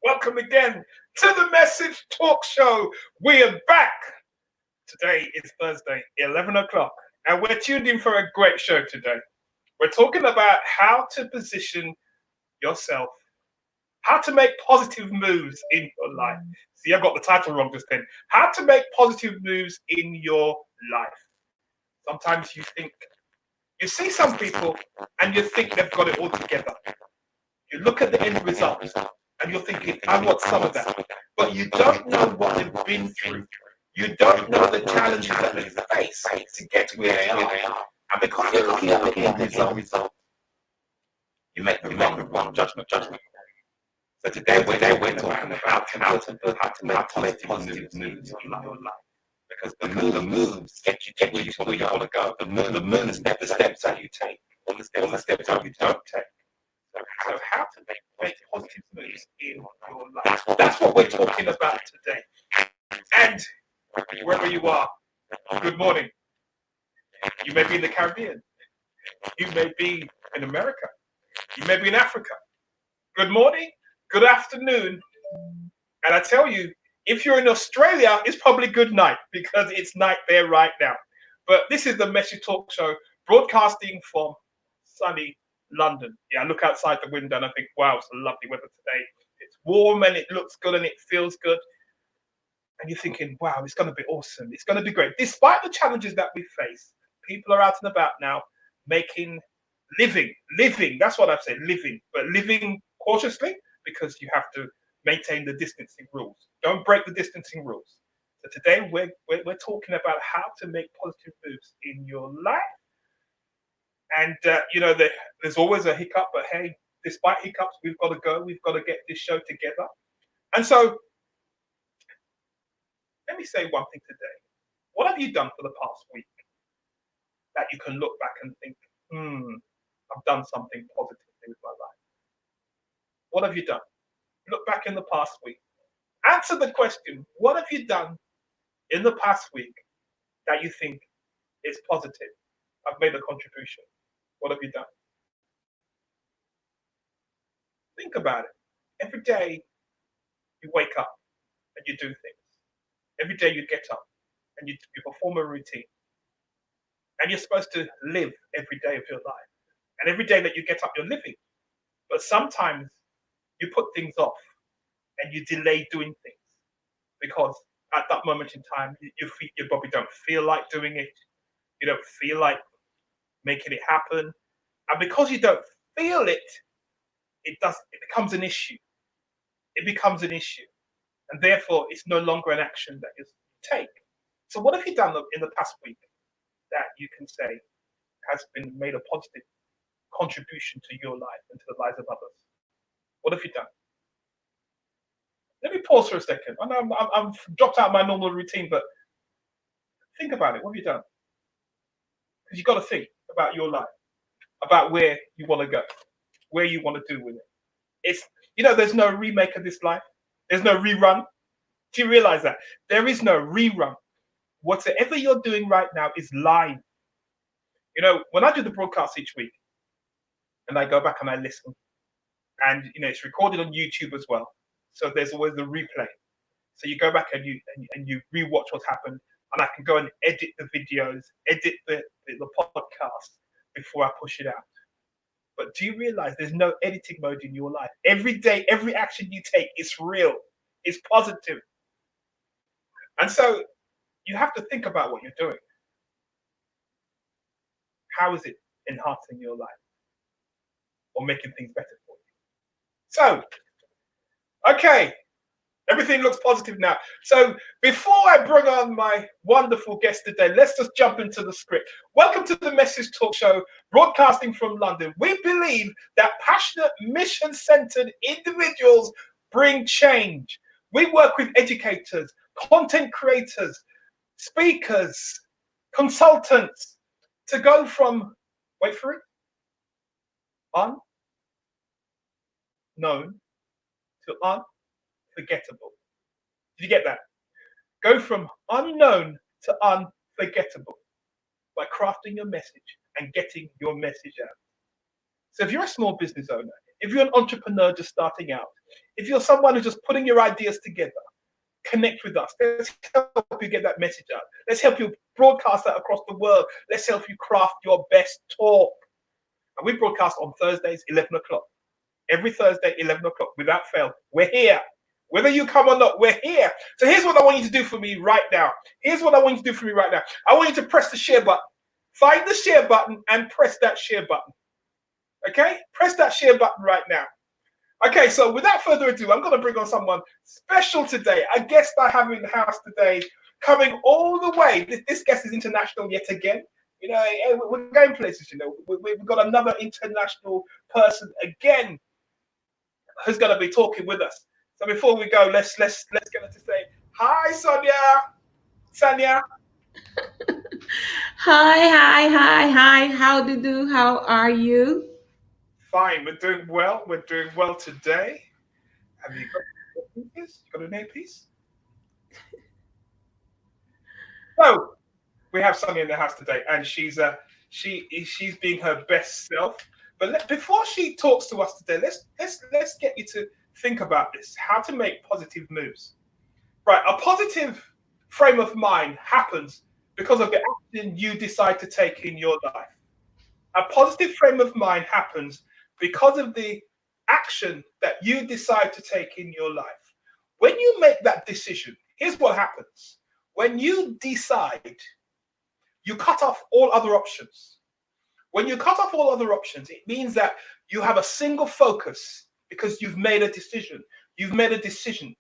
Welcome again to the Message Talk Show. We are back. Today is Thursday, 11 o'clock, and we're tuned in for a great show today. We're talking about how to position yourself, how to make positive moves in your life. See, I got the title wrong just then. How to make positive moves in your life. Sometimes you see some people and you think they've got it all together. You look at the end result and you're thinking, I want some of that. But you don't know what they've been through. You don't know the challenges that they face to get to where they are. And because you're looking at the end result, you make the wrong judgment. So today we're talking about how to make positive moves in your life. Because the moves get you to where you want to go. The moves, the steps that you take, or the steps that you don't take. So how to make positive moves in your life. That's what we're talking about today. And wherever you are, good morning. You may be in the Caribbean. You may be in America. You may be in Africa. Good morning, good afternoon. And I tell you, if you're in Australia, it's probably good night because it's night there right now. But this is the Message Talk Show broadcasting from sunny London. Yeah, I look outside the window and I think, wow, it's a lovely weather today. It's warm and it looks good and it feels good. And you're thinking, wow, it's going to be awesome. It's going to be great. Despite the challenges that we face, people are out and about now making living. That's what I've said, living. But living cautiously because you have to maintain the distancing rules. Don't break the distancing rules. So today we're talking about how to make positive moves in your life. And, there's always a hiccup, but hey, despite hiccups, we've got to go. We've got to get this show together. And so let me say one thing today. What have you done for the past week that you can look back and think, I've done something positive with my life? What have you done? Look back in the past week. Answer the question, what have you done in the past week that you think is positive? I've made a contribution. What have you done? Think about it. Every day you wake up and you do things. Every day you get up and you perform a routine. And you're supposed to live every day of your life. And every day that you get up, you're living. But sometimes you put things off and you delay doing things because at that moment in time, you probably don't feel like doing it. You don't feel like making it happen. And because you don't feel it, it becomes an issue. It becomes an issue. And therefore, it's no longer an action that you take. So what have you done in the past week that you can say has been made a positive contribution to your life and to the lives of others? What have you done? Let me pause for a second. I know I'm dropped out of my normal routine, but think about it. What have you done? Because you've got to think about your life, about where you want to go, where you want to do with it. There's no remake of this life. There's no rerun. Do you realize that? There is no rerun. Whatever you're doing right now is live. When I do the broadcast each week and I go back and I listen, and it's recorded on YouTube as well. So there's always the replay. So you go back and you rewatch what's happened, and I can go and edit the videos, edit the podcast before I push it out. But do you realize there's no editing mode in your life? Every day, every action you take is real, it's positive. And so you have to think about what you're doing. How is it enhancing your life or making things better for you? So, okay, everything looks positive now. So before I bring on my wonderful guest today, let's just jump into the script. Welcome to the Message Talk Show, broadcasting from London. We believe that passionate, mission-centered individuals bring change. We work with educators, content creators, speakers, consultants to go from, wait for it, unknown to unforgettable. Did you get that? Go from unknown to unforgettable by crafting your message and getting your message out. So if you're a small business owner, if you're an entrepreneur just starting out, if you're someone who's just putting your ideas together, connect with us. Let's help you get that message out. Let's help you broadcast that across the world. Let's help you craft your best talk. And we broadcast on Thursdays, 11 o'clock. Every Thursday, 11 o'clock, without fail. We're here. Whether you come or not, we're here. So here's what I want you to do for me right now. Here's what I want you to do for me right now. I want you to press the share button. Find the share button and press that share button. Okay? Press that share button right now. Okay, so without further ado, I'm going to bring on someone special today. A guest I have in the house today, coming all the way. This guest is international yet again. You know, we're going places, you know. We've got another international person again who's going to be talking with us. So before we go, let's get her to say hi, Sonia. Sonia. Hi. How do you do? How are you? Fine, we're doing well. We're doing well today. Have you got an earpiece? You got an earpiece? So we have Sonia in the house today, and she's being her best self. But before she talks to us today, let's get you to think about this: how to make positive moves. Right, a positive frame of mind happens because of the action you decide to take in your life. A positive frame of mind happens because of the action that you decide to take in your life. When you make that decision, here's what happens. When you decide, you cut off all other options. When you cut off all other options, it means that you have a single focus because you've made a decision. You've made a decision.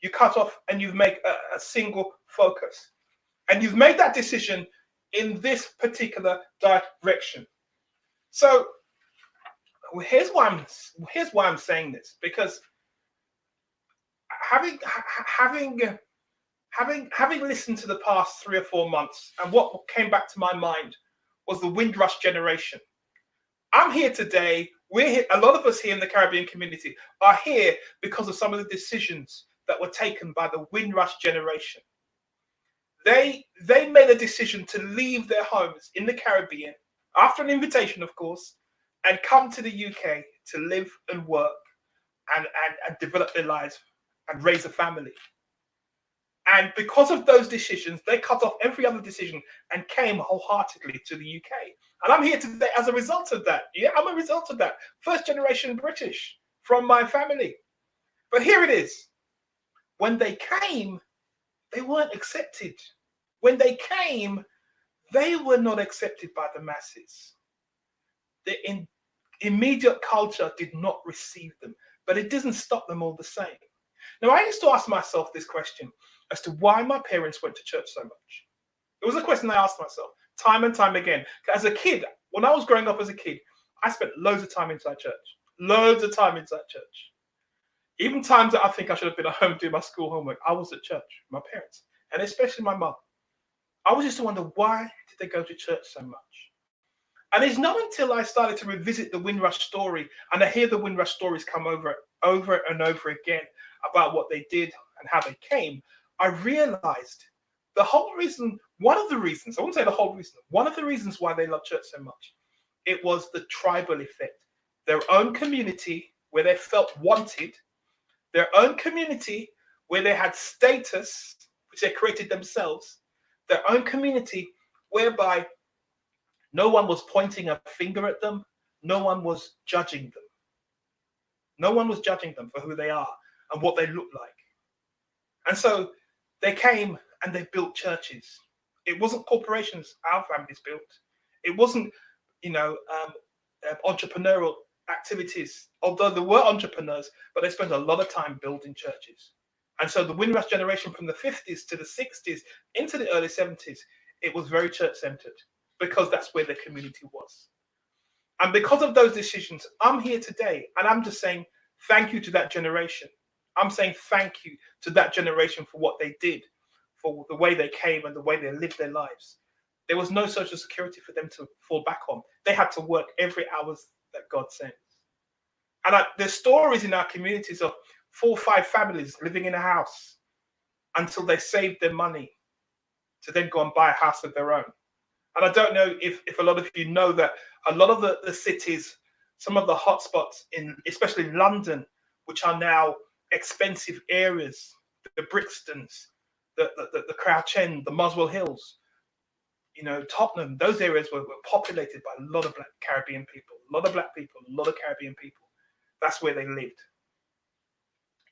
You cut off and you've made a single focus. And you've made that decision in this particular direction. So here's why I'm saying this, because having listened to the past 3 or 4 months, and what came back to my mind was the Windrush generation. I'm here today. We're here, a lot of us here in the Caribbean community are here because of some of the decisions that were taken by the Windrush generation. They made a decision to leave their homes in the Caribbean after an invitation, of course, and come to the UK to live and work and develop their lives and raise a family. And because of those decisions, they cut off every other decision and came wholeheartedly to the UK. And I'm here today as a result of that. Yeah, I'm a result of that. First generation British from my family. But here it is. When they came, they weren't accepted. When they came, they were not accepted by the masses. The immediate culture did not receive them, but it doesn't stop them all the same. Now, I used to ask myself this question as to why my parents went to church so much. It was a question I asked myself time and time again. As a kid, when I was growing up as a kid, I spent loads of time inside church. Loads of time inside church. Even times that I think I should have been at home doing my school homework, I was at church, my parents, and especially my mum. I was just to wonder, why did they go to church so much? And it's not until I started to revisit the Windrush story and I hear the Windrush stories come over and over again about what they did and how they came, I realized the whole reason, one of the reasons, I won't say the whole reason, one of the reasons why they loved church so much, it was the tribal effect. Their own community where they felt wanted, their own community where they had status, which they created themselves, their own community whereby no one was pointing a finger at them, no one was judging them. No one was judging them for who they are and what they look like. And so they came and they built churches. It wasn't corporations our families built. It wasn't, entrepreneurial activities, although there were entrepreneurs, but they spent a lot of time building churches. And so the Windrush generation from the 50s to the 60s into the early 70s, it was very church-centered because that's where the community was. And because of those decisions, I'm here today and I'm just saying thank you to that generation. I'm saying thank you to that generation for what they did, for the way they came and the way they lived their lives. There was no social security for them to fall back on. They had to work every hour that God sends. And there's stories in our communities of 4 or 5 families living in a house until they saved their money to then go and buy a house of their own. And I don't know if a lot of you know that a lot of the cities some of the hotspots in, especially London, which are now expensive areas, the Brixtons, the Crouch End, the Muswell Hills, Tottenham, those areas were populated by a lot of black Caribbean people, a lot of black people, a lot of Caribbean people. That's where they lived.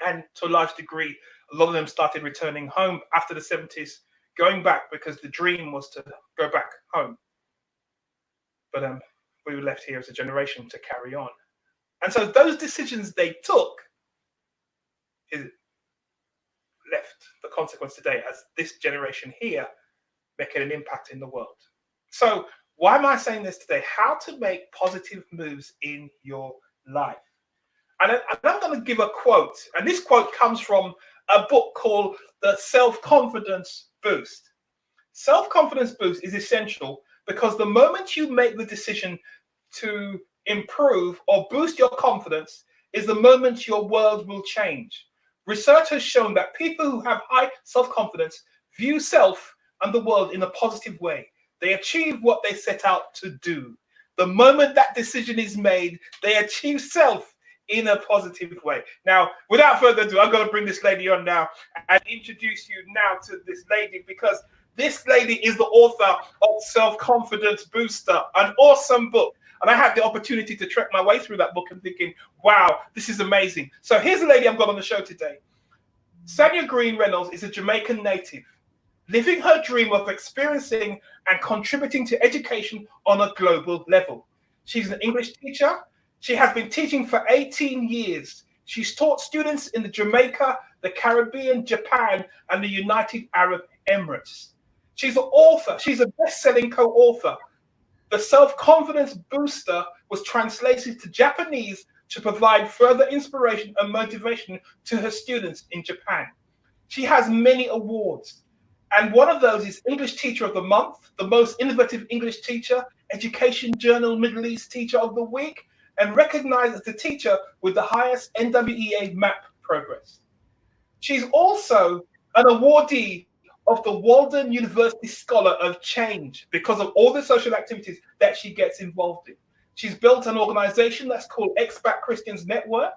And to a large degree, a lot of them started returning home after the 70s, going back because the dream was to go back home. But we were left here as a generation to carry on. And so those decisions they took is left the consequence today as this generation here making an impact in the world. So why am I saying this today? How to make positive moves in your life. And I'm going to give a quote. And this quote comes from a book called The Self-Confidence Boost. Self-confidence boost is essential because the moment you make the decision to improve or boost your confidence is the moment your world will change. Research has shown that people who have high self-confidence view self and the world in a positive way. They achieve what they set out to do. The moment that decision is made, they achieve self in a positive way. Now, without further ado, I'm going to bring this lady on now and introduce you now to this lady, because this lady is the author of Self-Confidence Booster, an awesome book. And I had the opportunity to trek my way through that book and thinking, wow, this is amazing. So here's the lady I've got on the show today. Sanya Green Reynolds is a Jamaican native, living her dream of experiencing and contributing to education on a global level. She's an English teacher. She has been teaching for 18 years. She's taught students in the Jamaica, the Caribbean, Japan, and the United Arab Emirates. She's an author. She's a best-selling co-author. The Self-Confidence Booster was translated to Japanese to provide further inspiration and motivation to her students in Japan. She has many awards, and one of those is English Teacher of the Month, the Most Innovative English Teacher, Education Journal Middle East Teacher of the Week, and recognized as the teacher with the highest NWEA MAP progress. She's also an awardee of the Walden University Scholar of Change because of all the social activities that she gets involved in. She's built an organization that's called Expat Christians Network,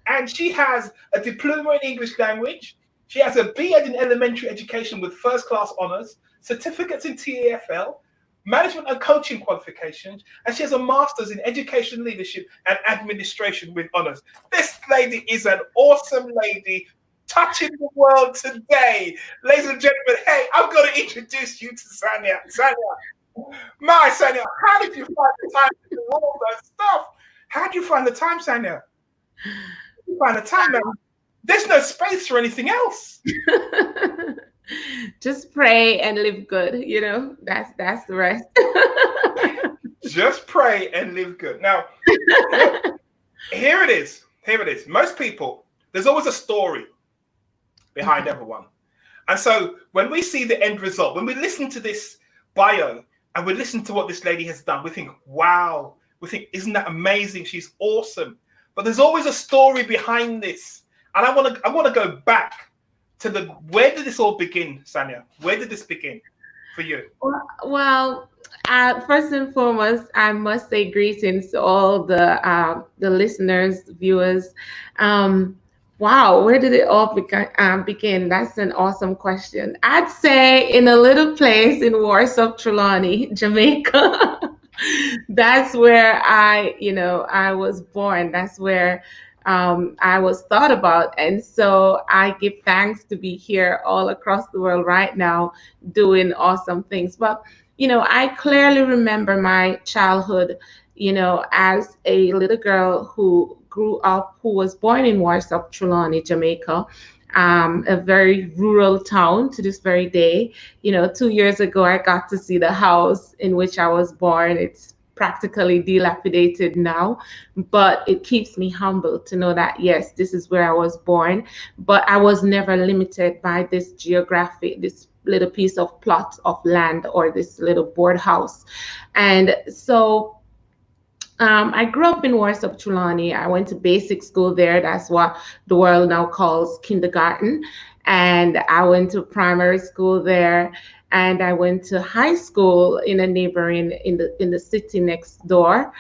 and she has a diploma in English language. She has a B.Ed in elementary education with first class honors, certificates in TAFL, management and coaching qualifications, and she has a master's in education leadership and administration with honors. This lady is an awesome lady touching the world today. Ladies and gentlemen, hey, I'm going to introduce you to Sanya. Sanya, how did you find the time to do all that stuff? How did you find the time, Sanya? You find the time, man. There's no space for anything else. Just pray and live good. That's the rest. Just pray and live good. Now, here it is. Here it is. Most people, there's always a story behind everyone. And so when we see the end result, when we listen to this bio and we listen to what this lady has done, we think, wow. We think, isn't that amazing? She's awesome. But there's always a story behind this. And I want to go back to where did this all begin, Sanya? Where did this begin for you? Well, first and foremost, I must say greetings to all the listeners, viewers. Wow, where did it all begin? That's an awesome question. I'd say in a little place in Warsaw, Trelawney, Jamaica. That's where I was born. That's where I was thought about. And so I give thanks to be here all across the world right now doing awesome things. But, I clearly remember my childhood, as a little girl who grew up, who was born in Warsaw, Trelawney, Jamaica, a very rural town to this very day. 2 years ago, I got to see the house in which I was born. It's practically dilapidated now, but it keeps me humble to know that, yes, this is where I was born, but I was never limited by this geographic, this little piece of plot of land or this little board house. And so I grew up in Warsaw, Trelawney. I went to basic school there. That's what the world now calls kindergarten. And I went to primary school there. and I went to high school in a neighboring in the city next door,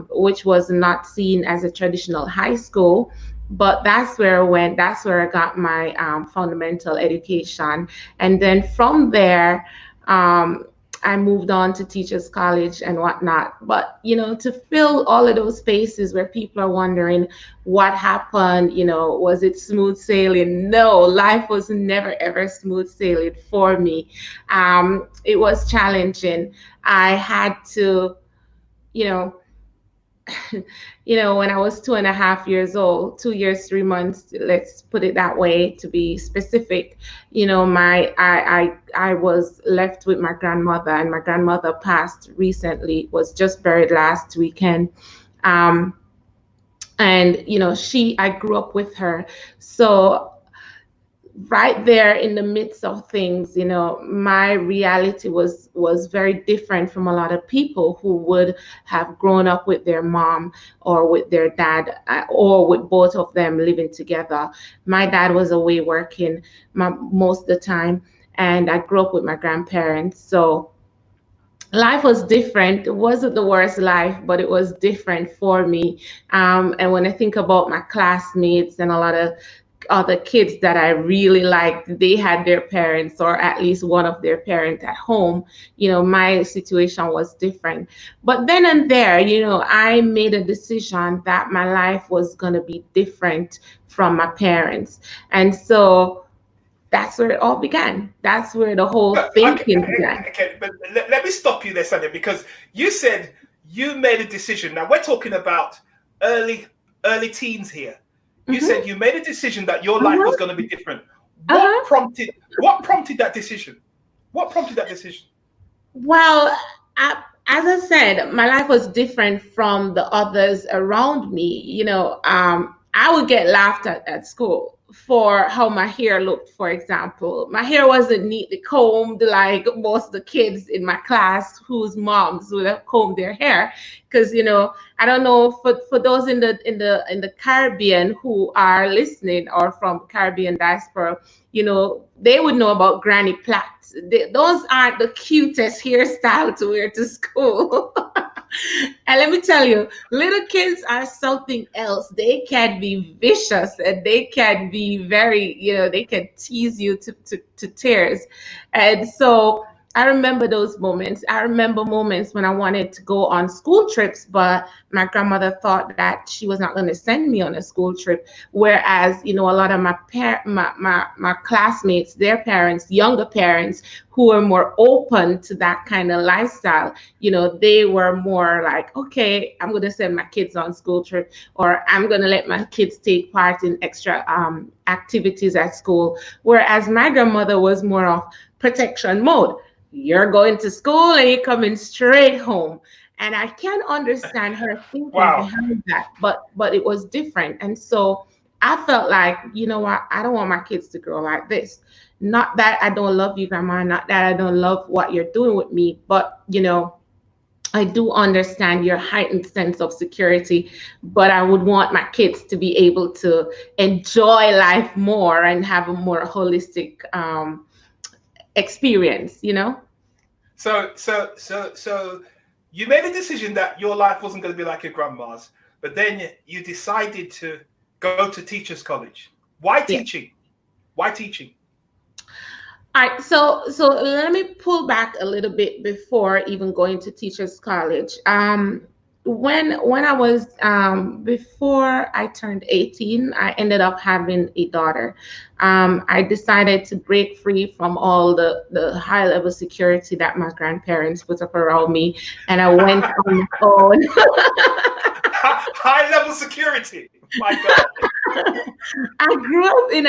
which was not seen as a traditional high school. But that's where I went. That's where I got my fundamental education, and then from there. Um, I moved on to teachers college and whatnot. But, to fill all of those spaces where people are wondering what happened, was it smooth sailing? No, life was never ever smooth sailing for me. It was challenging. I had to, you know, when I was 2.5 years old, 2 years, 3 months, let's put it that way to be specific, I was left with my grandmother, and my grandmother passed recently, was just buried last weekend. Um, and I grew up with her. So right there in the midst of things, my reality was very different from a lot of people who would have grown up with their mom or with their dad, or with both of them living together. My dad was away working most of the time, and I grew up with my grandparents. So life was different. It wasn't the worst life, but it was different for me. And when I think about my classmates and a lot of other kids that I really liked, they had their parents or at least one of their parents at home. My situation was different. But then and there, I made a decision that my life was going to be different from my parents. And so that's where it all began. That's where the whole But okay, thinking began. okay, but let me stop you there, Sandy, because you said you made a decision. Now we're talking about early early teens here. You said Hmm. you made a decision that your life was Uh-huh. going to be different. Uh-huh. What prompted that decision? What prompted that decision? Well, as I said, my life was different from the others around me. I would get laughed at school for how my hair looked, for example. My hair wasn't neatly combed like most of the kids in my class whose moms would have combed their hair. Because, I don't know, for those in the Caribbean who are listening or from Caribbean diaspora, they would know about granny plaits. Those aren't the cutest hairstyle to wear to school. And let me tell you, little kids are something else. They can be vicious, and they can be very, they can tease you to tears. And so I remember those moments. I remember moments when I wanted to go on school trips, but my grandmother thought that she was not going to send me on a school trip. Whereas, a lot of my classmates, their parents, younger parents, who were more open to that kind of lifestyle, they were more like, okay, I'm going to send my kids on school trip, or I'm going to let my kids take part in extra activities at school. Whereas my grandmother was more of protection mode. You're going to school and you're coming straight home. And I can understand her thinking Wow. behind that, but it was different. And so I felt like, what, I don't want my kids to grow like this. Not that I don't love you, grandma, not that I don't love what you're doing with me, but I do understand your heightened sense of security, but I would want my kids to be able to enjoy life more and have a more holistic experience. So you made a decision that your life wasn't going to be like your grandma's, but then you decided to go to teachers college. Why Yeah. teaching? Why teaching? All right, so let me pull back a little bit before even going to teachers college. When I was before I turned 18, I ended up having a daughter. I decided to break free from all the high level security that my grandparents put up around me, and I went on my own. High level security. My God. I grew up in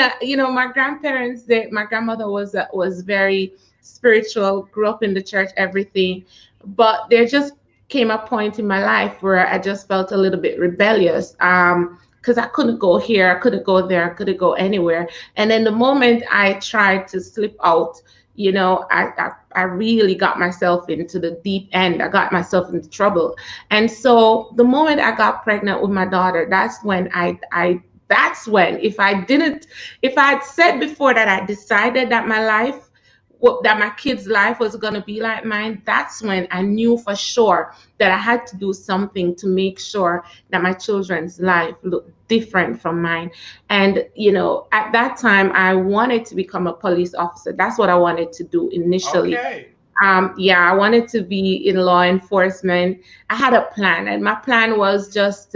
my grandparents. My grandmother was very spiritual. Grew up in the church, everything, but there just came a point in my life where I just felt a little bit rebellious. Because I couldn't go here, I couldn't go there, I couldn't go anywhere. And then the moment I tried to slip out, I really got myself into the deep end. I got myself into trouble. And so the moment I got pregnant with my daughter, that's when, if I had said before that I decided that my life that my kids' life was going to be like mine, that's when I knew for sure that I had to do something to make sure that my children's life looked different from mine. And, at that time, I wanted to become a police officer. That's what I wanted to do initially. Okay. Yeah, I wanted to be in law enforcement. I had a plan, and my plan was just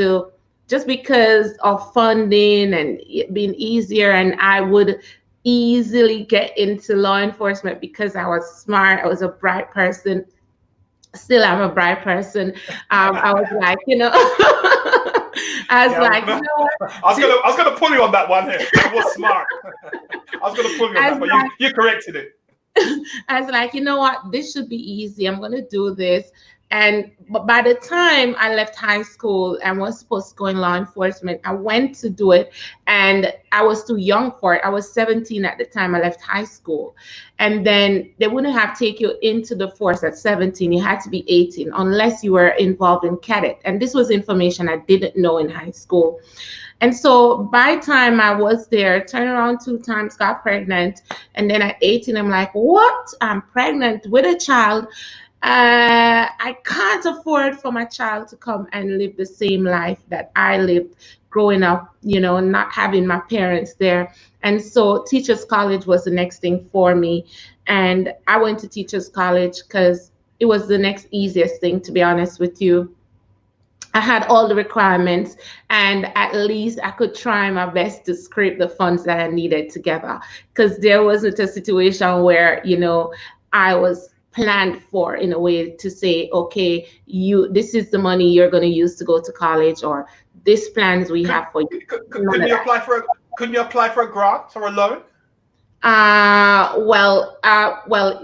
because of funding and it being easier, and I would easily get into law enforcement because I was smart. I was a bright person. Still, I'm a bright person. I was like, I was Yeah, like, I was gonna pull you on that one here. I was smart. I was gonna pull you on I that, was but like, you corrected it. I was like, you know what? This should be easy. I'm going to do this. But by the time I left high school and was supposed to go in law enforcement, I went to do it and I was too young for it. I was 17 at the time I left high school. And then they wouldn't have take you into the force at 17. You had to be 18 unless you were involved in cadet. And this was information I didn't know in high school. And so by the time I was there, turned around 2 times, got pregnant. And then at 18, I'm like, what? I'm pregnant with a child. I can't afford for my child to come and live the same life that I lived growing up, not having my parents there. And so Teachers College was the next thing for me. And I went to Teachers College because it was the next easiest thing, to be honest with you. I had all the requirements, and at least I could try my best to scrape the funds that I needed together. Because there wasn't a situation where, I was planned for in a way to say, okay, this is the money you're going to use to go to college, or this plans we Could, have for you. None couldn't of you that. apply for a grant or a loan? Well,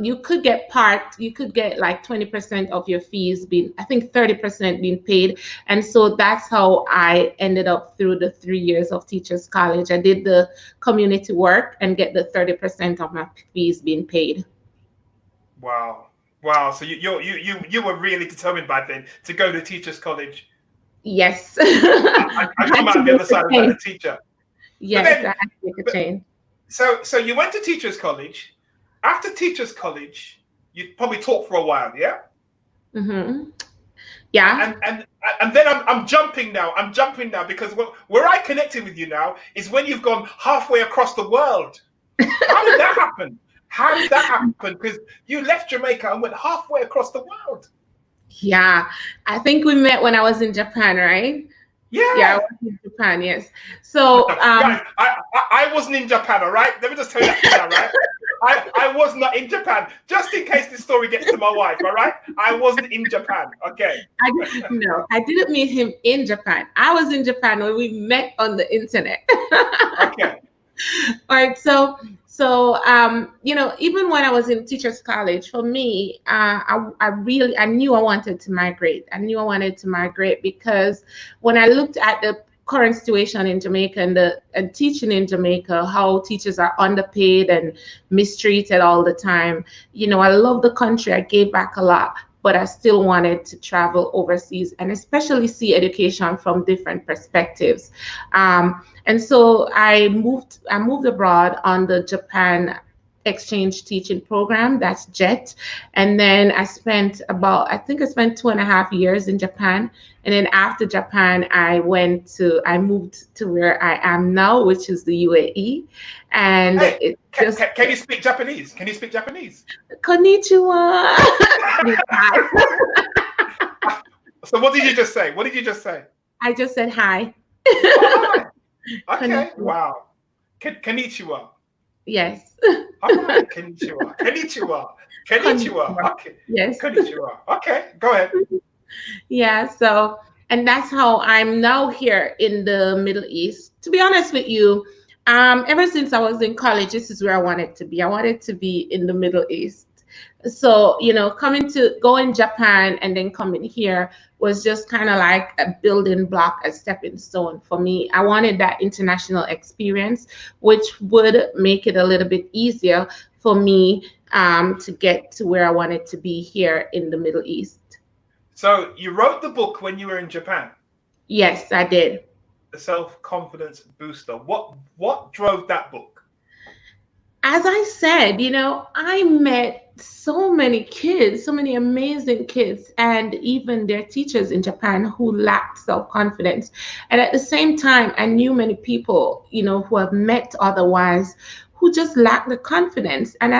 you could get like 20% of your fees being, I think 30% being paid. And so that's how I ended up through the 3 years of Teachers College. I did the community work and get the 30% of my fees being paid. Wow, wow. So you were really determined back then to go to Teachers College Yes. and I come had out to the make other a side of that change. a teacher. But Yes, I then, had to make a but, change. so you went to Teachers College. After Teachers College, you probably taught for a while, yeah. Hmm. Yeah. And then I'm jumping now. I'm jumping now because where I connected with you now is when you've gone halfway across the world. How did that happen? How did that happen? Because you left Jamaica and went halfway across the world. Yeah. I think we met when I was in Japan, right? Yeah, I Yeah. was in Japan, yes. So, Guys, I wasn't in Japan, all right? Let me just tell you that for now, right? I was not in Japan. Just in case this story gets to my wife, all right? I wasn't in Japan. Okay. no, I didn't meet him in Japan. I was in Japan when we met on the internet. Okay. All right, even when I was in Teachers College, for me, I knew I wanted to migrate. I knew I wanted to migrate because when I looked at the current situation in Jamaica and teaching in Jamaica, how teachers are underpaid and mistreated all the time. I love the country. I gave back a lot, but I still wanted to travel overseas and especially see education from different perspectives. And so I moved abroad on the Japan exchange teaching program, that's JET. And then I think I spent 2.5 years in Japan. And then after Japan, I moved to where I am now, which is the UAE. And Hey, it just, can you speak Japanese? Can you speak Japanese? konnichiwa. So what did you just say? What did you just say? I just said hi. Oh, hi. Okay. Konnichiwa. Wow. Konnichiwa. Yes. All right. Konnichiwa. Konnichiwa. Konnichiwa. Konnichiwa. Okay. Yes. Konnichiwa. Okay. Go ahead. Yeah, and that's how I'm now here in the Middle East. To be honest with you, ever since I was in college, this is where I wanted to be. I wanted to be in the Middle East. So, going Japan and then coming here was just kind of like a building block, a stepping stone for me. I wanted that international experience, which would make it a little bit easier for me to get to where I wanted to be here in the Middle East. So you wrote the book when you were in Japan, Yes, I did. The Self-Confidence Booster. What drove that book? as I said, I met so many kids, so many amazing kids, and even their teachers in Japan who lacked self confidence. And at the same time, I knew many people, who have met otherwise who just lack the confidence. And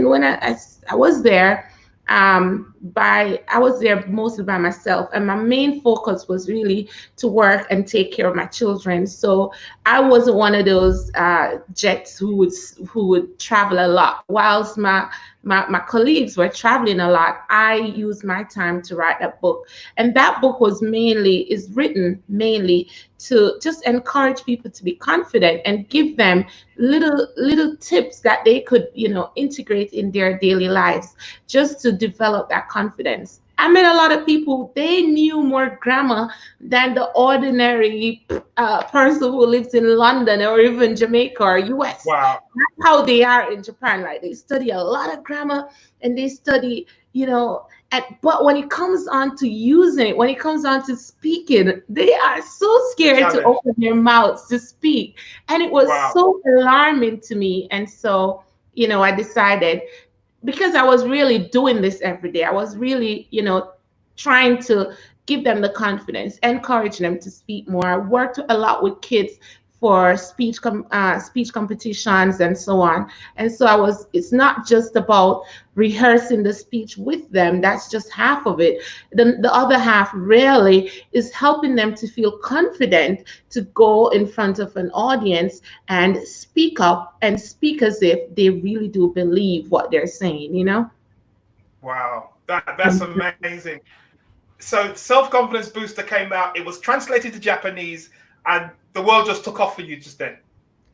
when I was there, I was there mostly by myself, and my main focus was really to work and take care of my children. So I wasn't one of those jets who would travel a lot. Whilst my colleagues were traveling a lot, I used my time to write a book, and that book is written mainly to just encourage people to be confident and give them little tips that they could integrate in their daily lives just to develop that confidence. I met a lot of people, they knew more grammar than the ordinary person who lives in London or even Jamaica or US. Wow. That's how they are in Japan. Like they study a lot of grammar and they study, but when it comes on to using it, when it comes on to speaking, they are so The scared to challenge. open their mouths to speak. And it was Wow. so alarming to me. And so, I decided, because I was really doing this every day. I was really, trying to give them the confidence, encourage them to speak more. I worked a lot with kids for speech competitions and so on. And so it's not just about rehearsing the speech with them. That's just half of it. The other half really is helping them to feel confident to go in front of an audience and speak up and speak as if they really do believe what they're saying. Wow. That's amazing. So self-confidence booster came out. It was translated to Japanese, and the world just took off for you just then.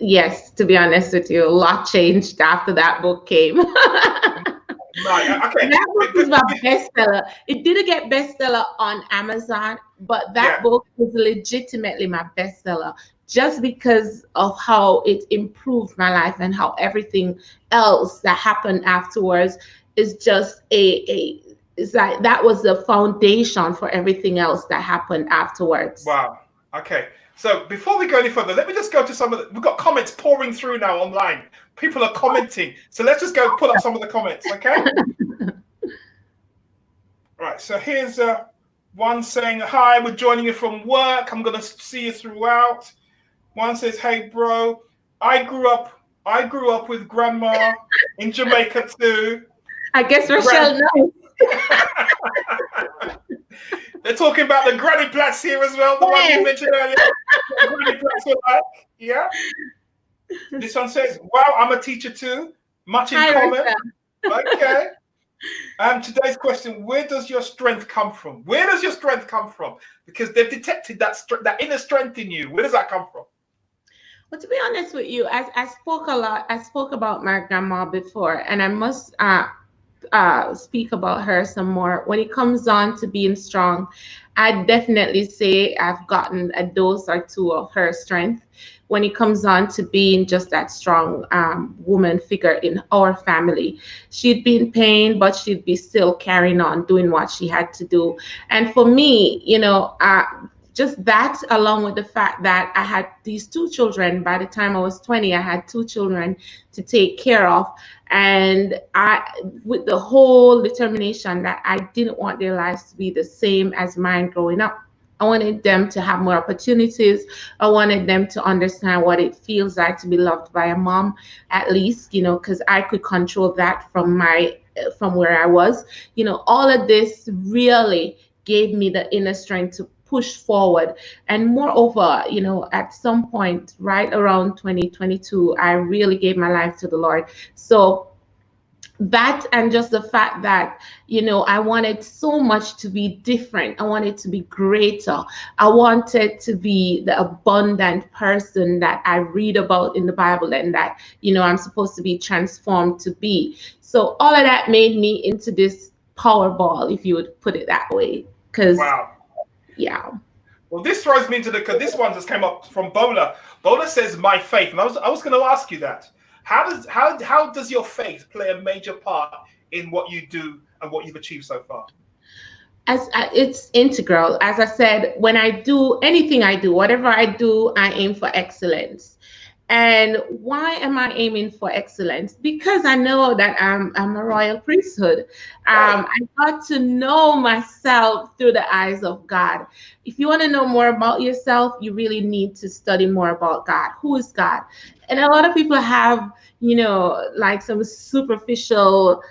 Yes, to be honest with you, a lot changed after that book came. Right. Okay. That book is my bestseller. It didn't get bestseller on Amazon, but that Yeah. book is legitimately my bestseller just because of how it improved my life and how everything else that happened afterwards is just a it's like that was the foundation for everything else that happened afterwards. Wow. Okay. So before we go any further, let me just go to some of the. We've got comments pouring through now online. People are commenting. So let's just go pull up some of the comments. Okay. Right. So here's one saying, "Hi, we're joining you from work. I'm gonna see you throughout." One says, "Hey, bro, I grew up with grandma in Jamaica too. I guess Gran- Rochelle knows. They're talking about the granny plats here as well. The one you Yes. mentioned earlier. What granny plats were like. Yeah. This one says, "Wow, I'm a teacher too. Much in Hi, common." Rochelle. Okay. Today's question: where does your strength come from? Where does your strength come from? Because they've detected that inner strength in you. Where does that come from? Well, to be honest with you, I spoke a lot. I spoke about my grandma before, and I must speak about her some more. When it comes on to being strong, I definitely say I've gotten a dose or two of her strength. When it comes on to being just that strong woman figure in our family, she'd be in pain, but she'd be still carrying on doing what she had to do. And for me, just that, along with the fact that I had these two children. By the time I was 20, I had two children to take care of. And with the whole determination that I didn't want their lives to be the same as mine growing up. I wanted them to have more opportunities. I wanted them to understand what it feels like to be loved by a mom, at least, because I could control that from where I was. All of this really gave me the inner strength to push forward. And moreover, at some point right around 2022, I really gave my life to the Lord. So that, and just the fact that I wanted so much to be different, I wanted to be greater, I wanted to be the abundant person that I read about in the Bible, and that I'm supposed to be transformed to be. So all of that made me into this power ball, if you would put it that way, because Wow. yeah. Well, this throws me into because this one just came up from Bola. Bola says, "My faith," and I was going to ask you that. How does your faith play a major part in what you do and what you've achieved so far? It's integral. As I said, when I do anything I do, whatever I do, I aim for excellence. And why am I aiming for excellence? Because I know that I'm a royal priesthood. Right. I got to know myself through the eyes of God. If you want to know more about yourself, you really need to study more about God. Who is God? And a lot of people have, like some superficial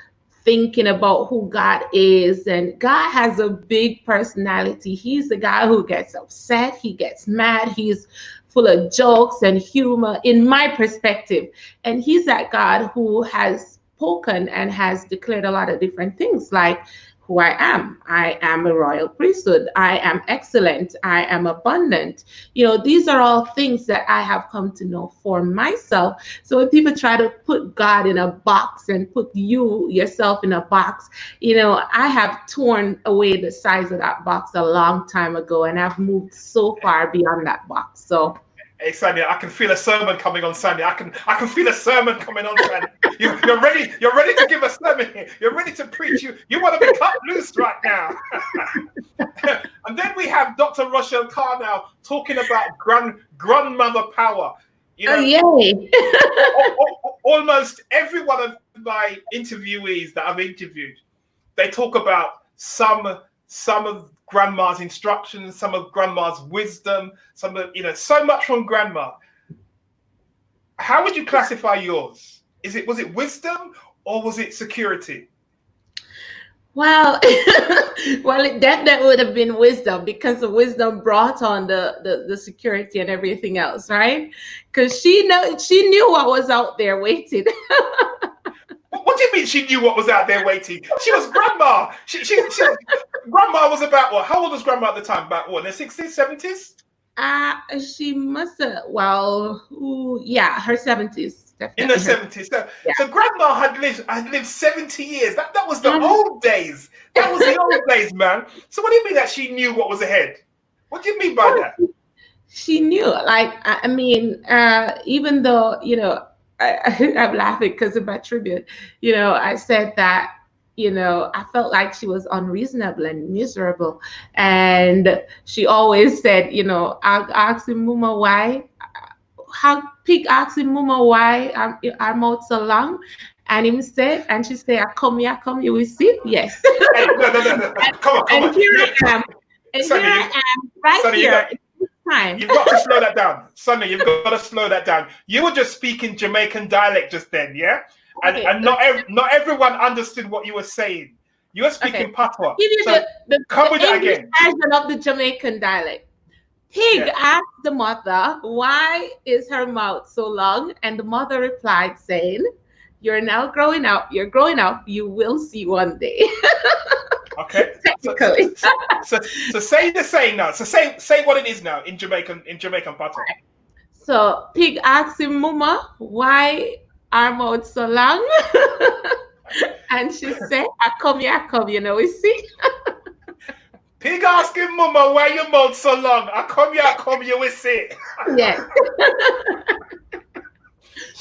thinking about who God is. And God has a big personality. He's the guy who gets upset, he gets mad, he's full of jokes and humor, in my perspective. And he's that God who has spoken and has declared a lot of different things, like who I am. I am a royal priesthood. I am excellent. I am abundant. These are all things that I have come to know for myself. So when people try to put God in a box and put you yourself in a box, I have torn away the size of that box a long time ago, and I've moved so far beyond that box. So Hey Sandy, I can feel a sermon coming on Sandy. I can feel a sermon coming on Sandy. You're ready. You're ready to give a sermon here. You're ready to preach. You want to be cut loose right now. And then we have Dr. Rochelle Carr now talking about grandmother power. oh, yay. Almost every one of my interviewees that I've interviewed, they talk about some of grandma's instructions, some of grandma's wisdom, some of so much from grandma. How would you classify yours? Was it wisdom or was it security? Well, well, it definitely would have been wisdom, because the wisdom brought on the security and everything else, right? Because she knew what was out there waiting. What do you mean she knew what was out there waiting? She was grandma. Grandma was about what? How old was grandma at the time? About what? In the 60s, 70s? She must have. Well, yeah, her 70s, In the definitely her. 70s. So, Yeah. so grandma had lived 70 years. That was the Mhm. old days. That was the old days, man. So what do you mean that she knew what was ahead? What do you mean by that? She knew. Like, I mean, even though, I'm laughing because of my tribute. I said that, I felt like she was unreasonable and miserable. And she always said, I asked him, Mama, why? How pig asked him, Mama, why our mouth so long? And him said, and she said, I come, you will see. Yes. Hey, no. Come on, come And on. here I am. And here Sonny, I am right Sonny, here at this time. you've got to slow that down. Sonny, you've got to slow that down. You were just speaking Jamaican dialect just then, yeah? Okay. And not everyone understood what you were saying. You were Okay. speaking patois. Give you So come with the that English again. version of the Jamaican dialect. Pig Yeah. asked the mother, why is her mouth so long? And the mother replied, saying, you're now growing up. You're growing up. You will see one day. Okay. Technically. So say the saying now. So say what it is now in Jamaican patois. So pig asked him, Mama, why are mouth so long? And she said, I come, you see? Pig asking mama why your mouth so long. I come, you will see. Yes.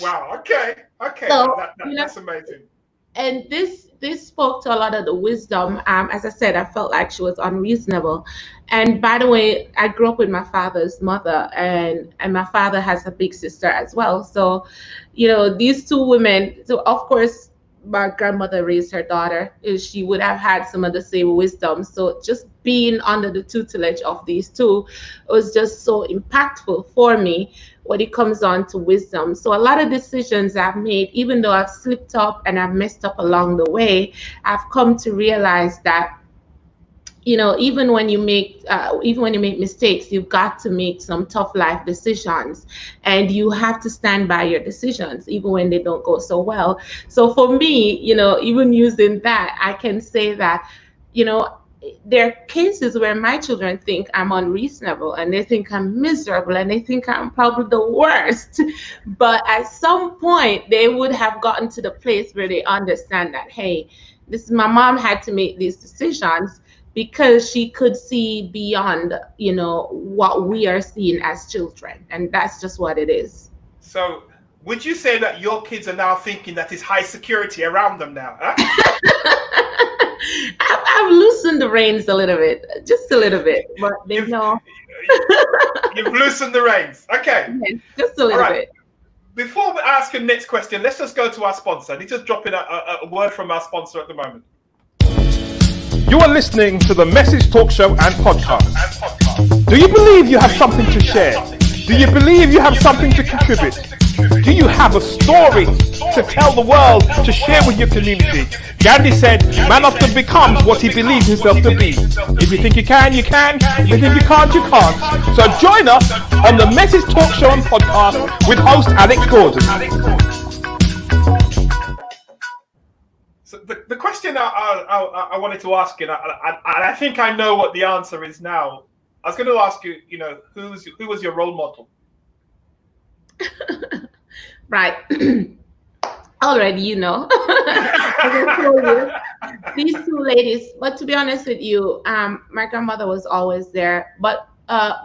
Wow. Okay. So, That's amazing. and this spoke to a lot of the wisdom. As I said, I felt like she was unreasonable. And by the way, I grew up with my father's mother, and my father has a big sister as well. So, these two women. So of course, my grandmother raised her daughter. She would have had some of the same wisdom. So just being under the tutelage of these two was just so impactful for me when it comes on to wisdom. So a lot of decisions I've made, even though I've slipped up and I've messed up along the way, I've come to realize that even when you make mistakes, you've got to make some tough life decisions, and you have to stand by your decisions even when they don't go so well. So for me, even using that, I can say that you know there are cases where my children think I'm unreasonable, and they think I'm miserable, and they think I'm probably the worst. But at some point they would have gotten to the place where they understand that, hey, this my mom had to make these decisions because she could see beyond, what we are seeing as children. And that's just what it is. So would you say that your kids are now thinking that it's high security around them now? Huh? I've loosened the reins a little bit, just a little bit, but they know. You've loosened the reins. Okay. Yes, just a little bit. Before we ask your next question, let's just go to our sponsor. Let's just drop in a word from our sponsor at the moment. You are listening to the Message Talk Show and Podcast. Do you believe you have something to share? Do you believe you have something to contribute? Do you have a story to tell the world, to share with your community? Gandhi said, man often becomes what he believes himself to be. If you think you can, you can. If you think you can't, you can't. So join us on the Message Talk Show and Podcast with host Alex Gordon. So the question I wanted to ask you, and I think I know what the answer is now. I was going to ask you, who was your role model? Right. Already, as I told you, these two ladies. But to be honest with you, my grandmother was always there. But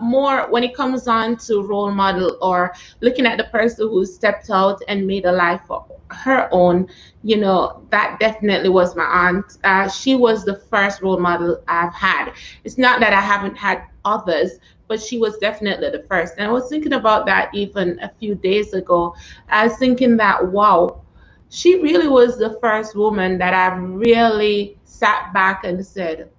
more when it comes on to role model or looking at the person who stepped out and made a life of her own, that definitely was my aunt. She was the first role model I've had. It's not that I haven't had others, but she was definitely the first. And I was thinking about that even a few days ago. I was thinking that, wow, she really was the first woman that I really sat back and said,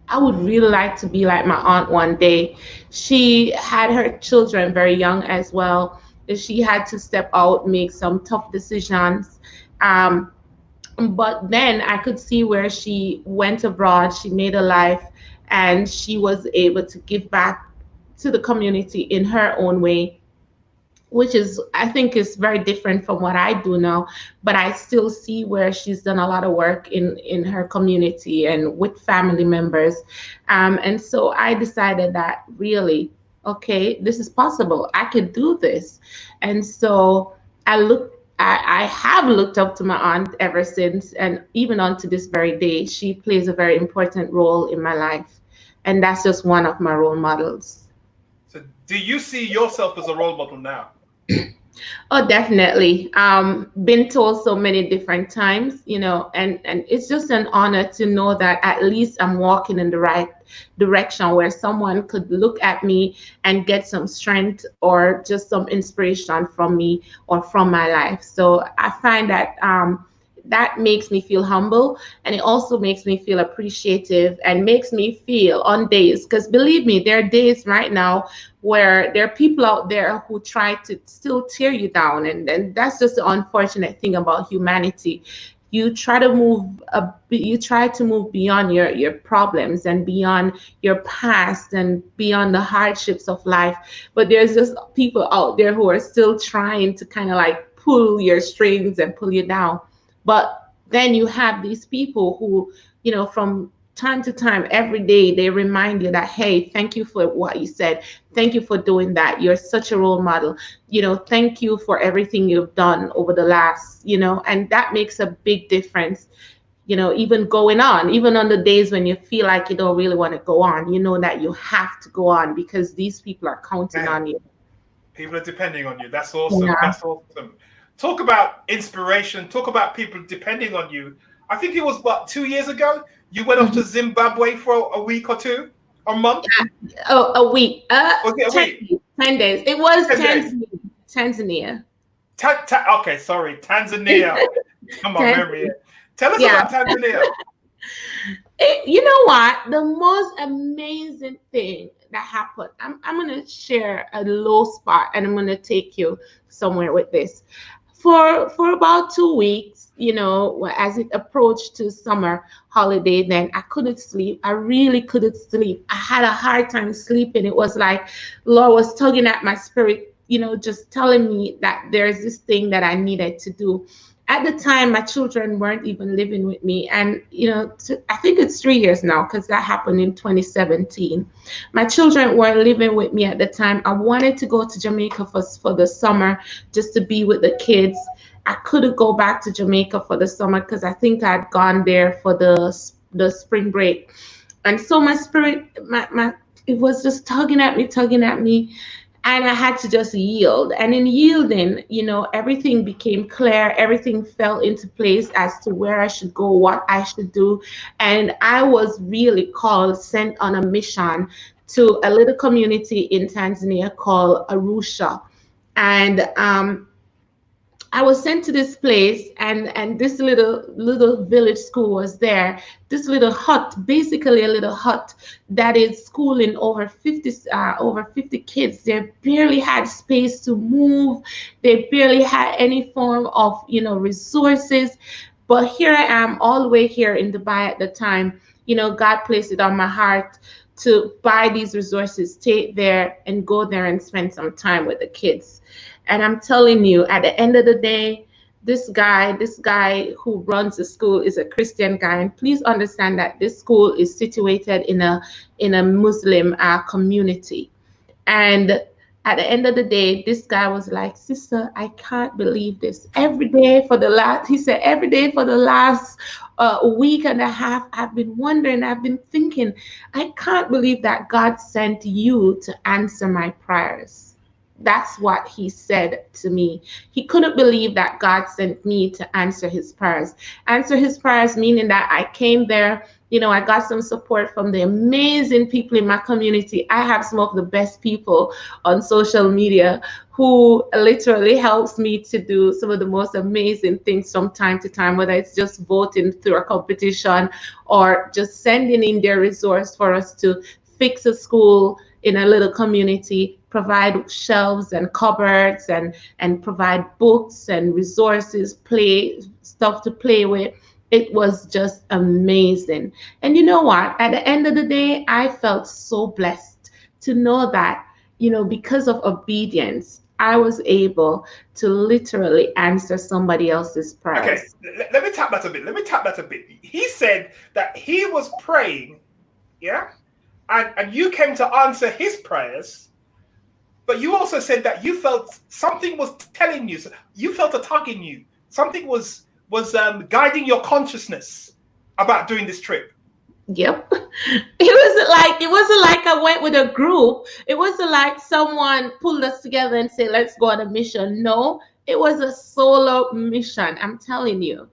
I would really like to be like my aunt one day. She had her children very young as well. She had to step out, make some tough decisions. But then I could see where she went abroad, she made a life, and she was able to give back to the community in her own way, which is, I think, is very different from what I do now. But I still see where she's done a lot of work in her community and with family members. And so I decided that really, okay, this is possible. I could do this. And so I have looked up to my aunt ever since, and even on to this very day, she plays a very important role in my life. And that's just one of my role models. So do you see yourself as a role model now? Oh, definitely. Been told so many different times, and it's just an honor to know that at least I'm walking in the right direction where someone could look at me and get some strength or just some inspiration from me or from my life. So I find that that makes me feel humble, and it also makes me feel appreciative and makes me feel on days, because believe me, there are days right now where there are people out there who try to still tear you down, and that's just the unfortunate thing about humanity. You try to move beyond your problems and beyond your past and beyond the hardships of life, but there's just people out there who are still trying to kind of like pull your strings and pull you down. But then you have these people who, from time to time, every day, they remind you that, hey, thank you for what you said. Thank you for doing that. You're such a role model. Thank you for everything you've done over the last, and that makes a big difference. Even going on, even on the days when you feel like you don't really want to go on, that you have to go on because these people are counting on you. People are depending on you. That's awesome. Yeah. That's awesome. Talk about inspiration. Talk about people depending on you. I think it was, 2 years ago? You went off to Zimbabwe for a week or two? A month? Oh, a week. Was it a 10 week? days. 10 days. It was 10 days. Tanzania. Okay, sorry. Tanzania. Come on, memory. Tell us Yeah. about Tanzania. You know what? The most amazing thing that happened, I'm going to share a low spot and I'm going to take you somewhere with this. For about 2 weeks, as it approached to summer holiday, then I couldn't sleep. I really couldn't sleep. I had a hard time sleeping. It was like Lord was tugging at my spirit, just telling me that there's this thing that I needed to do. At the time, my children weren't even living with me. And, I think it's 3 years now because that happened in 2017. My children weren't living with me at the time. I wanted to go to Jamaica for the summer just to be with the kids. I couldn't go back to Jamaica for the summer because I think I'd gone there for the spring break. And so my spirit, it was just tugging at me. And I had to just yield. And in yielding, everything became clear. Everything fell into place as to where I should go, what I should do. And I was really called, sent on a mission to a little community in Tanzania called Arusha. And I was sent to this place, and this little village school was there. This little hut, basically a little hut that is schooling over 50 kids. They barely had space to move. They barely had any form of resources. But here I am, all the way here in Dubai at the time. God placed it on my heart to buy these resources, take there and go there and spend some time with the kids. And I'm telling you, at the end of the day, this guy who runs the school is a Christian guy. And please understand that this school is situated in a Muslim community. And at the end of the day, this guy was like, "Sister, I can't believe this. He said, every day for the last week and a half, I've been wondering, I've been thinking, I can't believe that God sent you to answer my prayers." That's what he said to me. He couldn't believe that God sent me to answer his prayers. Answer his prayers, meaning that I came there. I got some support from the amazing people in my community. I have some of the best people on social media who literally helps me to do some of the most amazing things from time to time, whether it's just voting through a competition or just sending in their resource for us to fix a school in a little community, provide shelves and cupboards, and provide books and resources, play stuff to play with. It was just amazing. And you know what? At the end of the day, I felt so blessed to know that, because of obedience, I was able to literally answer somebody else's Okay, prayers. let me tap that a bit. He said that he was praying, yeah, and you came to answer his prayers, but you also said that you felt something was telling you, you felt a tug in you, something was guiding your consciousness about doing this trip. Yep. It wasn't like I went with a group. It wasn't like someone pulled us together and said, "Let's go on a mission." No, it was a solo mission. I'm telling you.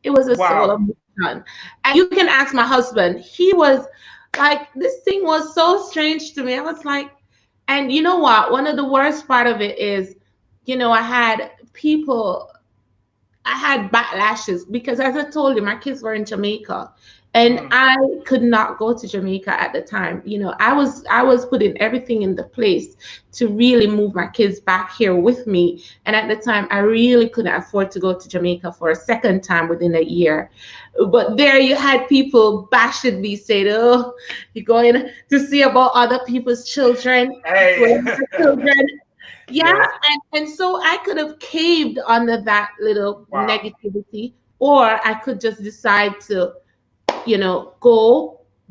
It was a solo Wow. mission. And you can ask my husband. He was like, this thing was so strange to me. I was like, and you know what? One of the worst part of it is, I had people, I had backlashes because, as I told you, my kids were in Jamaica, and Mm. I could not go to Jamaica at the time. I was putting everything in the place to really move my kids back here with me, and at the time, I really couldn't afford to go to Jamaica for a second time within a year. But there, you had people bashing me, saying, "Oh, you're going to see about other people's children, Hey. going to children." Yeah, Yes. and so I could have caved under that little Wow. negativity, or I could just decide to,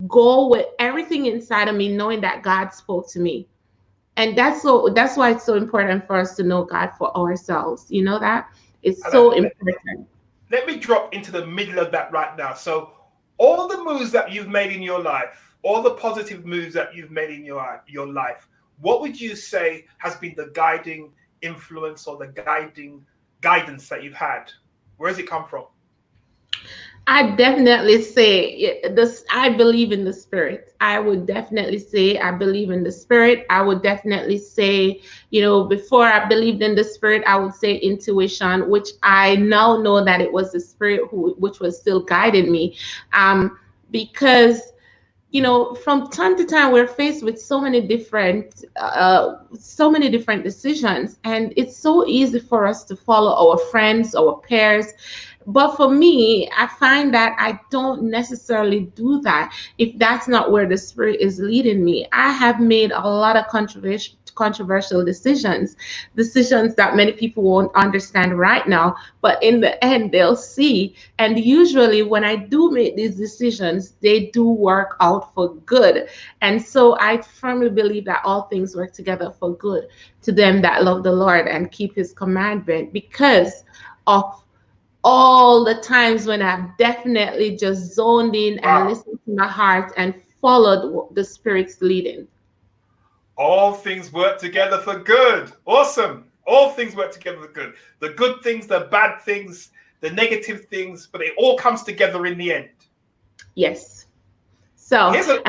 go with everything inside of me, knowing that God spoke to me. And that's why it's so important for us to know God for ourselves. You know that? It's And, uh, so let, important. let me drop into the middle of that right now. So, all the moves that you've made in your life, all the positive moves that you've made in your life, what would you say has been the guiding influence or the guiding guidance that you've had? Where has it come from? I definitely say this. I believe in the spirit. I would definitely say I believe in the spirit. I would definitely say, before I believed in the spirit, I would say intuition, which I now know that it was the spirit which was still guiding me. Because from time to time we're faced with so many different decisions, and it's so easy for us to follow our friends, our peers. But for me, I find that I don't necessarily do that if that's not where the spirit is leading me. I have made a lot of controversial decisions that many people won't understand right now, but in the end they'll see. And usually when I do make these decisions, they do work out for good. And so I firmly believe that all things work together for good to them that love the Lord and keep his commandment, because of all the times when I've definitely just zoned in and Wow. listened to my heart and followed the spirit's leading. All things work together for good. Awesome. All things work together for good. The good things, the bad things, the negative things, but it all comes together in the end. Yes. So, Here's a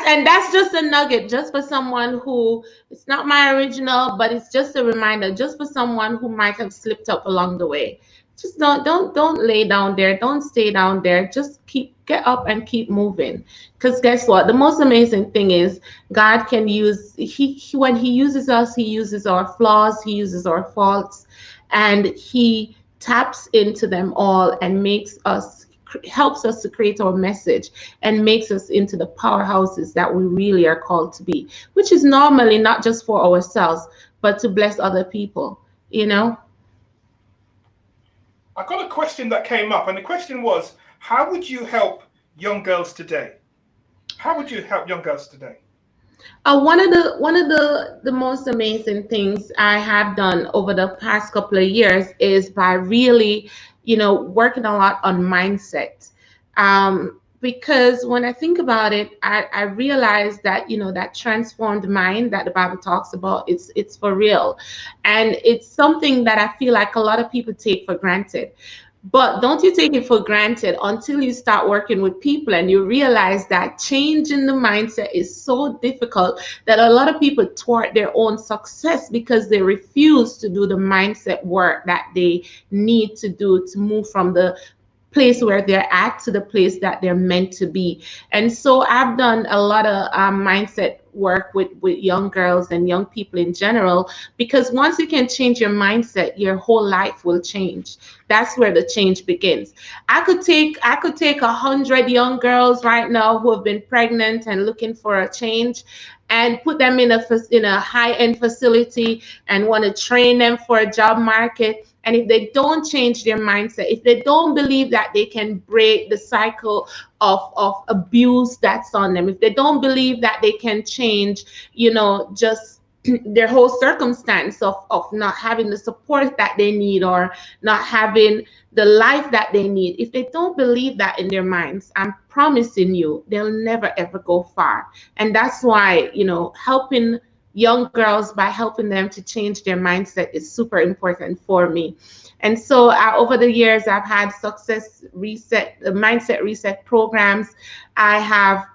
and that's just a nugget, just for someone who, it's not my original, but it's just a reminder, just for someone who might have slipped up along the way. Just don't lay down there. Don't stay down there. Just get up and keep moving. Because guess what? The most amazing thing is God can use when He uses us, He uses our flaws, He uses our faults, and He taps into them all and helps us to create our message and makes us into the powerhouses that we really are called to be, which is normally not just for ourselves, but to bless other people, you know? I got a question that came up, and the question was, how would you help young girls today? How would you help young girls today? One of the most amazing things I have done over the past couple of years is by really, working a lot on mindset. Because when I think about it, I realize that that transformed mind that the Bible talks about, it's for real, and it's something that I feel like a lot of people take for granted. But don't you take it for granted until you start working with people and you realize that changing the mindset is so difficult that a lot of people thwart their own success because they refuse to do the mindset work that they need to do to move from the place where they're at to the place that they're meant to be. And so I've done a lot of mindset work with young girls and young people in general, because once you can change your mindset, your whole life will change. That's where the change begins. I could take 100 young girls right now who have been pregnant and looking for a change, and put them in a high-end facility and want to train them for a job market. And if they don't change their mindset, if they don't believe that they can break the cycle of abuse that's on them, if they don't believe that they can change, just their whole circumstance of not having the support that they need, or not having the life that they need, if they don't believe that in their minds, I'm promising you, they'll never ever go far. And that's why, helping young girls by helping them to change their mindset is super important for me. And so over the years, I've had mindset reset programs. I have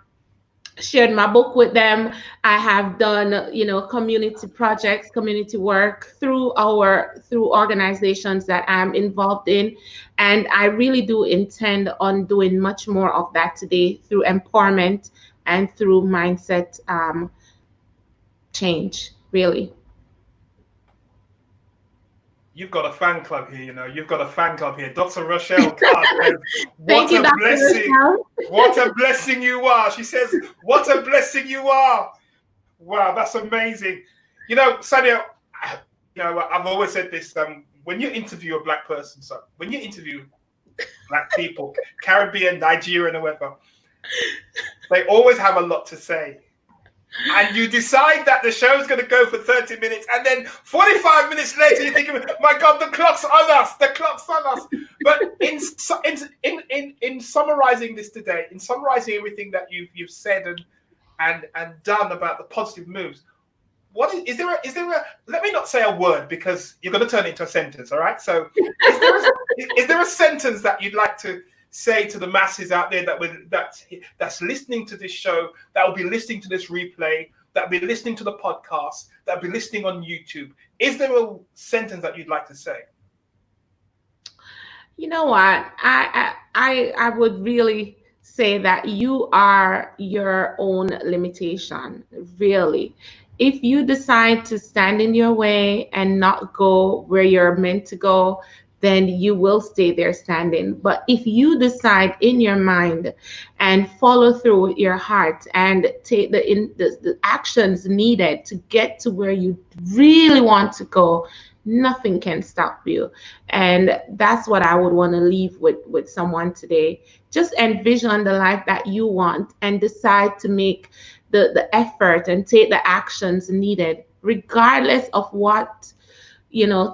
shared my book with them. I have done, community projects, community work through organizations that I'm involved in. And I really do intend on doing much more of that today through empowerment and through mindset change, really. You've got a fan club here, You've got a fan club here. Dr. Rochelle Carr says, Thank what you, a Dr. blessing. Rochelle. What a blessing you are. She says, what a blessing you are. Wow, that's amazing. Sadia, I've always said this, when you interview a black person, so when you interview black people, Caribbean, Nigerian, or whatever, they always have a lot to say. And you decide that the show's going to go for 30 minutes, and then 45 minutes later you think, my God, the clock's on us. The clock's on us. But in summarizing this today, in summarizing everything that you've said and done about the positive moves, is there a let me not say a word, because you're going to turn it into a sentence, all right? So is there a sentence that you'd like to say to the masses out there that's listening to this show, that will be listening to this replay, that will be listening to the podcast, that will be listening on YouTube? Is there a sentence that you'd like to say? You know what? I would really say that you are your own limitation, really. If you decide to stand in your way and not go where you're meant to go, then you will stay there standing. But if you decide in your mind and follow through with your heart and take the actions needed to get to where you really want to go, nothing can stop you. And that's what I would want to leave with someone today. Just envision the life that you want and decide to make the effort and take the actions needed, regardless of what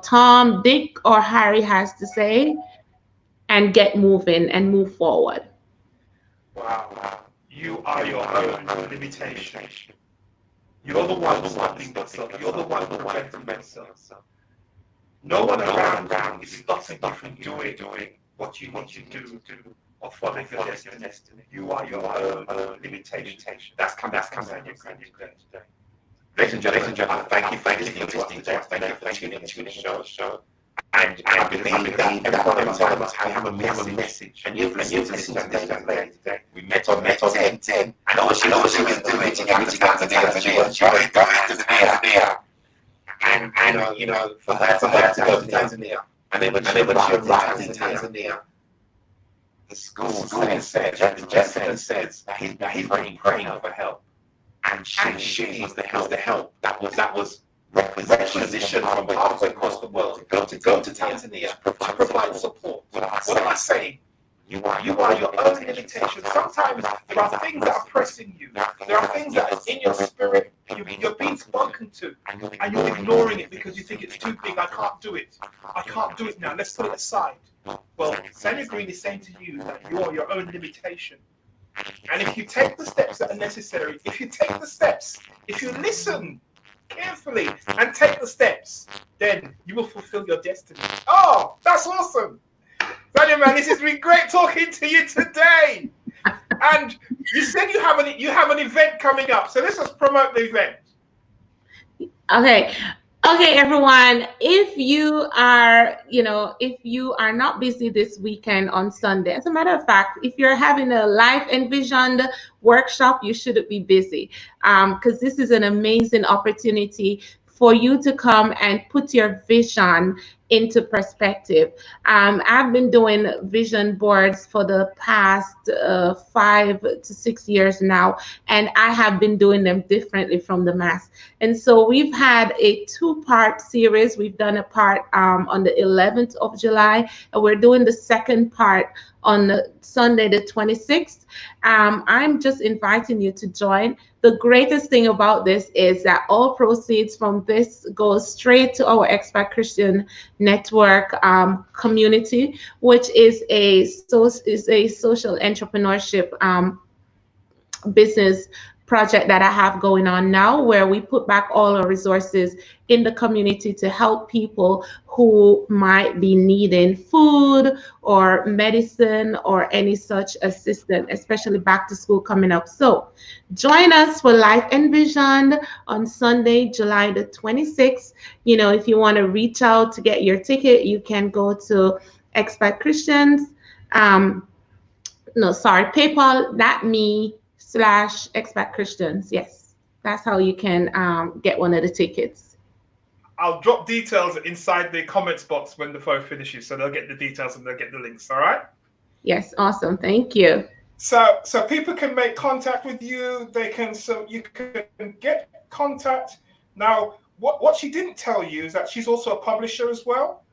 Tom, Dick, or Harry has to say, and get moving and move forward. Wow. You are your own limitation. You're the one stopping yourself. You're the one preventing yourself. No one around is stopping you from doing what you need to do. or follow your destiny. You are your own limitation. That's coming from your today. Ladies and gentlemen, thank you for listening to us today. Thank you for tuning into the show. And I believe that everybody must have a message. And you've listened to this today. We met on 10. And all she was doing to get to Tanzania. She was going to Tanzania. And you know, for her to go to Tanzania. And then when she arrived in Tanzania, the school said that he's praying for help. And she was the help that was requisitioned from halfway across the world to go to Tanzania to provide support. What am I saying? You are your own limitation. Sometimes there are things that are pressing you. There are things that are in your spirit. You're being spoken to, and you're ignoring it because you think it's too big. I can't do it. I can't do it now. Let's put it aside. Well, Samuel Green is saying to you that you are your own limitation. And if you take the steps that are necessary, if you listen carefully and take the steps, then you will fulfill your destiny. Oh, that's awesome. Daniel, man, this has been great talking to you today. And you said you have an event coming up. So let's just promote the event. Okay, everyone, if you are not busy this weekend on Sunday, as a matter of fact, if you're having a Life Envisioned workshop, you shouldn't be busy, because this is an amazing opportunity for you to come and put your vision into perspective. I've been doing vision boards for the past 5 to 6 years now, and I have been doing them differently from the mass. And so we've had a 2-part series. We've done a part on the 11th of July, and we're doing the second part on Sunday the 26th. I'm just inviting you to join. The greatest thing about this is that all proceeds from this goes straight to our Expat Christian Network community, which is a social entrepreneurship business project that I have going on now, where we put back all our resources in the community to help people who might be needing food or medicine or any such assistance, especially back to school coming up. So join us for Life Envisioned on Sunday, July the 26th. If you want to reach out to get your ticket, you can go to Expat Christians. PayPal.me/Expat Christians. Yes, that's how you can get one of the tickets. I'll drop details inside the comments box when the phone finishes, so they'll get the details and they'll get the links. All right? Yes, awesome. Thank you. So people can make contact with you. You can get contact. Now, what she didn't tell you is that she's also a publisher as well.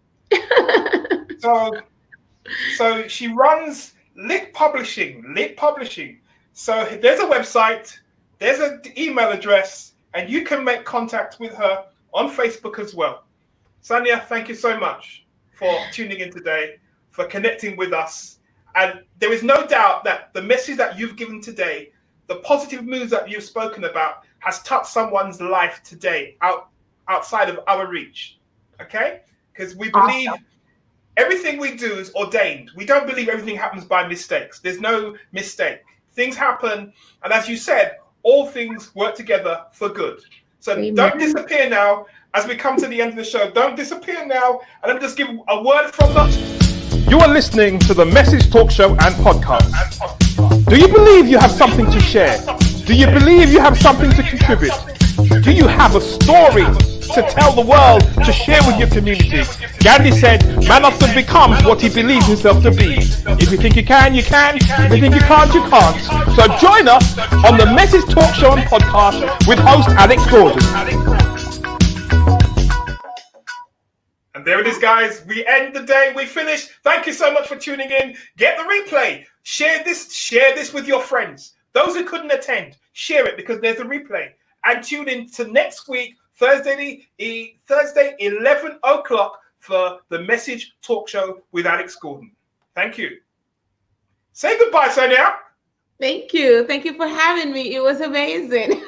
So she runs Lit Publishing. So there's a website, there's an email address, and you can make contact with her on Facebook as well. Sanya, thank you so much for tuning in today, for connecting with us. And there is no doubt that the message that you've given today, the positive moves that you've spoken about, has touched someone's life today outside of our reach. Okay? Because we believe everything we do is ordained. We don't believe everything happens by mistakes. There's no mistake. Things happen, and as you said, all things work together for good. So Amen. Don't disappear now. As we come to the end of the show, don't disappear now. And let me just give a word from the... You are listening to the Message Talk Show and Podcast. Do you believe you have something to share? Do you believe you have something to contribute? Do you have a story to tell the world, to share with your community? Gandhi said, man often becomes what he believes himself to be. If you think you can, you can. If you think you can't, you can't. So join us on the Message Talk Show and Podcast with host Alex Gordon. And there it is, guys. We end the day. We finish. Thank you so much for tuning in. Get the replay. Share this with your friends. Those who couldn't attend, share it because there's a replay. And tune in to next week, Thursday, 11 o'clock for the Message Talk Show with Alex Gordon. Thank you. Say goodbye, Sonia. Thank you. Thank you for having me. It was amazing.